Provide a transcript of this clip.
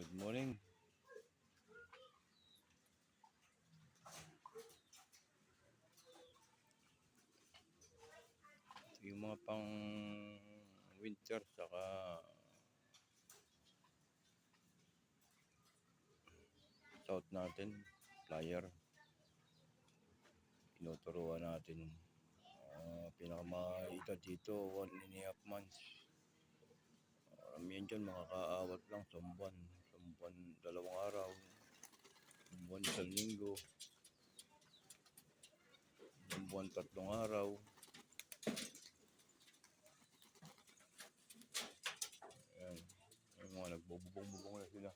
Good morning. Yung mga pang winter saka south natin, flyer. Tinuturuan natin. Pinakamaita dito, 1.5 months. Yan dyan, makakaawat lang sumbuan. Sumbuan 2 araw. Sumbuan 1 linggo. Sumbuan 3 araw. Ayan. Yung mga nagbububong-bubong na sila.